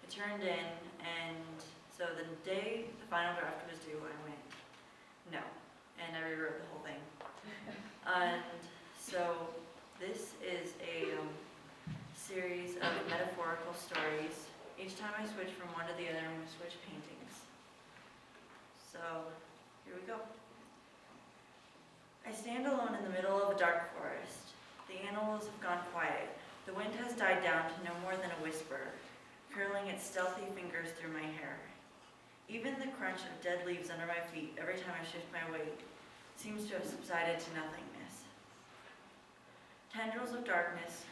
I turned in, and so the day the final draft was due, I went, no, and I rewrote the whole thing. And so this is a series of metaphorical stories. Each time I switch from one to the other, I'm going to switch paintings. So here we go. I stand alone in the middle of a dark forest. The animals have gone quiet. The wind has died down to no more than a whisper, curling its stealthy fingers through my hair. Even the crunch of dead leaves under my feet every time I shift my weight seems to have subsided to nothingness. Tendrils of darkness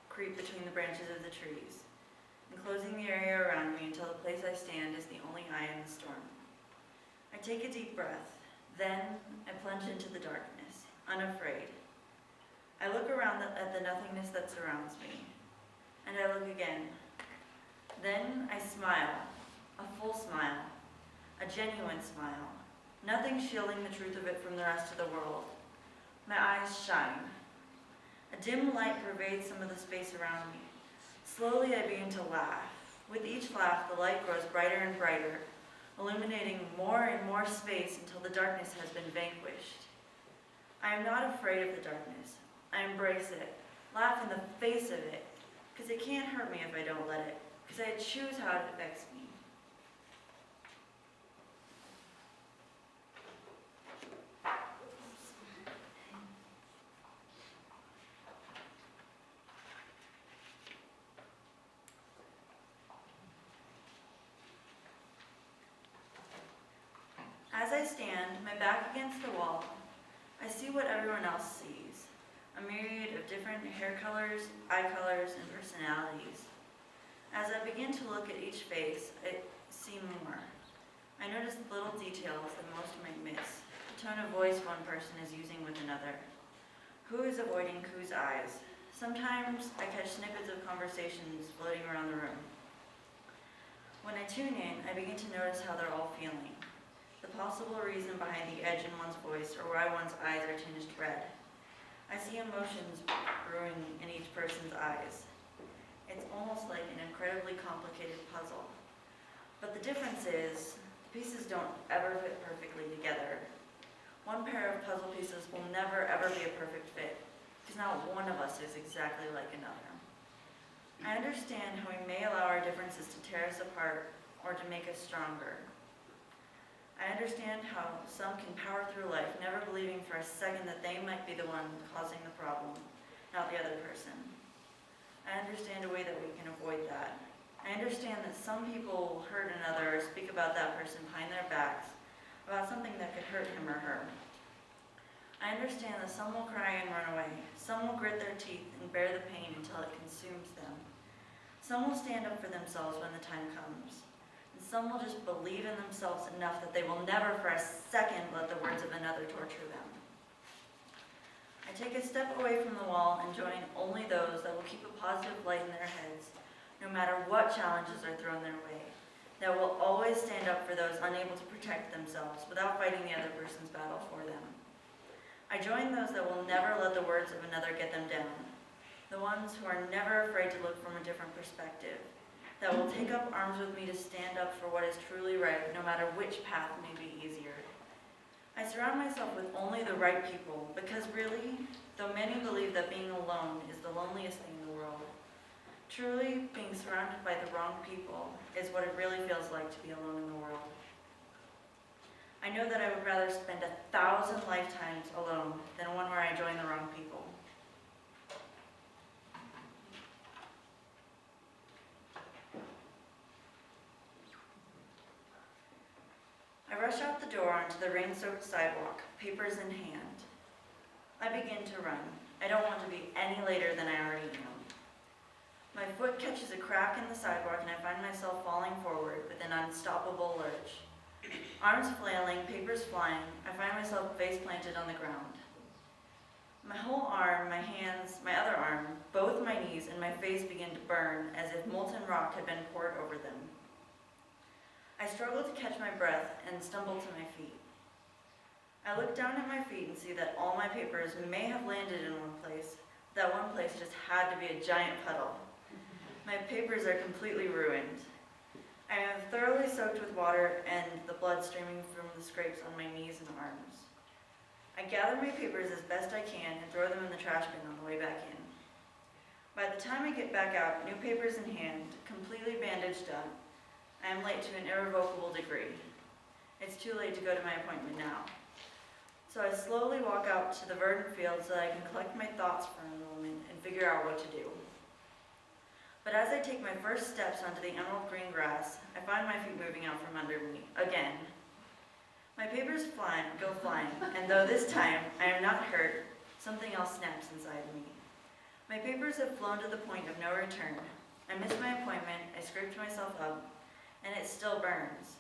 creep between the branches of the trees, enclosing the area around me until the place I stand is the only eye in the storm. I take a deep breath, then I plunge into the darkness, unafraid. I look around at the nothingness that surrounds me, and I look again. Then I smile, a full smile, a genuine smile, nothing shielding the truth of it from the rest of the world. My eyes shine. A dim light pervades some of the space around me. Slowly I begin to laugh. With each laugh, the light grows brighter and brighter, illuminating more and more space until the darkness has been vanquished. I am not afraid of the darkness. I embrace it, laugh in the face of it, because it can't hurt me if I don't let it, because I choose how it affects me. As I stand, my back against the wall, I see what everyone else sees, a myriad of different hair colors, eye colors, and personalities. As I begin to look at each face, I see more. I notice little details that most might miss, the tone of voice one person is using with another, who is avoiding whose eyes. Sometimes I catch snippets of conversations floating around the room. When I tune in, I begin to notice how they're all feeling. The possible reason behind the edge in one's voice or why one's eyes are tinged red. I see emotions brewing in each person's eyes. It's almost like an incredibly complicated puzzle. But the difference is, the pieces don't ever fit perfectly together. One pair of puzzle pieces will never ever be a perfect fit, because not one of us is exactly like another. I understand how we may allow our differences to tear us apart or to make us stronger. I understand how some can power through life, never believing for a second that they might be the one causing the problem, not the other person. I understand a way that we can avoid that. I understand that some people will hurt another or speak about that person behind their backs, about something that could hurt him or her. I understand that some will cry and run away. Some will grit their teeth and bear the pain until it consumes them. Some will stand up for themselves when the time comes. Some will just believe in themselves enough that they will never for a second let the words of another torture them. I take a step away from the wall and join only those that will keep a positive light in their heads, no matter what challenges are thrown their way, that will always stand up for those unable to protect themselves without fighting the other person's battle for them. I join those that will never let the words of another get them down, the ones who are never afraid to look from a different perspective, that will take up arms with me to stand up for what is truly right, no matter which path may be easier. I surround myself with only the right people, because really, though many believe that being alone is the loneliest thing in the world, truly being surrounded by the wrong people is what it really feels like to be alone in the world. I know that I would rather spend 1,000 lifetimes alone than one where I join the wrong people. I rush out the door onto the rain-soaked sidewalk, papers in hand. I begin to run. I don't want to be any later than I already am. My foot catches a crack in the sidewalk and I find myself falling forward with an unstoppable lurch. Arms flailing, papers flying, I find myself face-planted on the ground. My whole arm, my hands, my other arm, both my knees and my face begin to burn as if molten rock had been poured over them. I struggle to catch my breath and stumble to my feet. I look down at my feet and see that all my papers may have landed in one place. That one place just had to be a giant puddle. My papers are completely ruined. I am thoroughly soaked with water and the blood streaming from the scrapes on my knees and arms. I gather my papers as best I can and throw them in the trash bin on the way back in. By the time I get back out, new papers in hand, completely bandaged up, I am late to an irrevocable degree. It's too late to go to my appointment now. So I slowly walk out to the verdant field so that I can collect my thoughts for a moment and figure out what to do. But as I take my first steps onto the emerald green grass, I find my feet moving out from under me, again. My papers go flying, and though this time I am not hurt, something else snaps inside me. My papers have flown to the point of no return. I missed my appointment, I scraped myself up, and it still burns.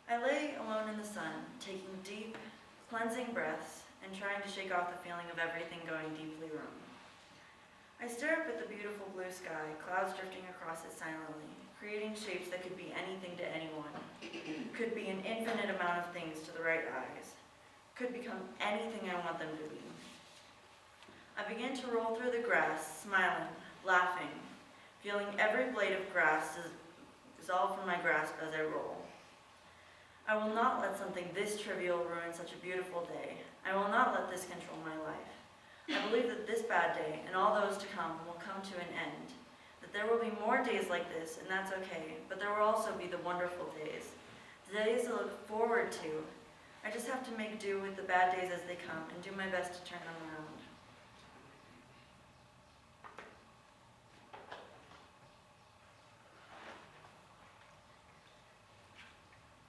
I lay alone in the sun, taking deep, cleansing breaths, and trying to shake off the feeling of everything going deeply wrong. I stare up at the beautiful blue sky, clouds drifting across it silently, creating shapes that could be anything to anyone, could be an infinite amount of things to the right eyes, could become anything I want them to be. I begin to roll through the grass, smiling, laughing, feeling every blade of grass dissolve from my grasp as I roll. I will not let something this trivial ruin such a beautiful day. I will not let this control my life. I believe that this bad day and all those to come will come to an end, that there will be more days like this, and that's okay, but there will also be the wonderful days, the days to look forward to. I just have to make do with the bad days as they come and do my best to turn them around.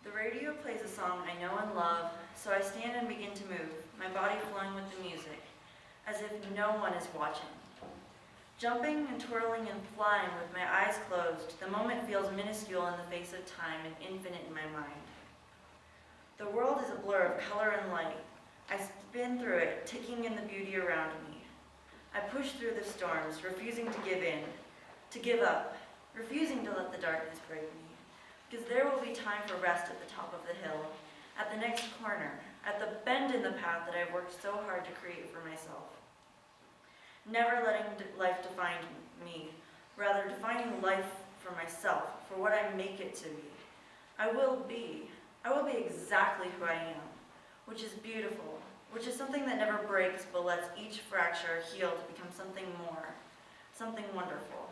The radio plays a song I know and love, so I stand and begin to move, my body flowing with the music, as if no one is watching. Jumping and twirling and flying with my eyes closed, the moment feels minuscule in the face of time and infinite in my mind. The world is a blur of color and light. I spin through it, taking in the beauty around me. I push through the storms, refusing to give in, to give up, refusing to let the darkness break me. Because there will be time for rest at the top of the hill, at the next corner, at the bend in the path that I've worked so hard to create for myself. Never letting life define me, rather defining life for myself, for what I make it to be. I will be exactly who I am, which is beautiful, which is something that never breaks but lets each fracture heal to become something more, something wonderful.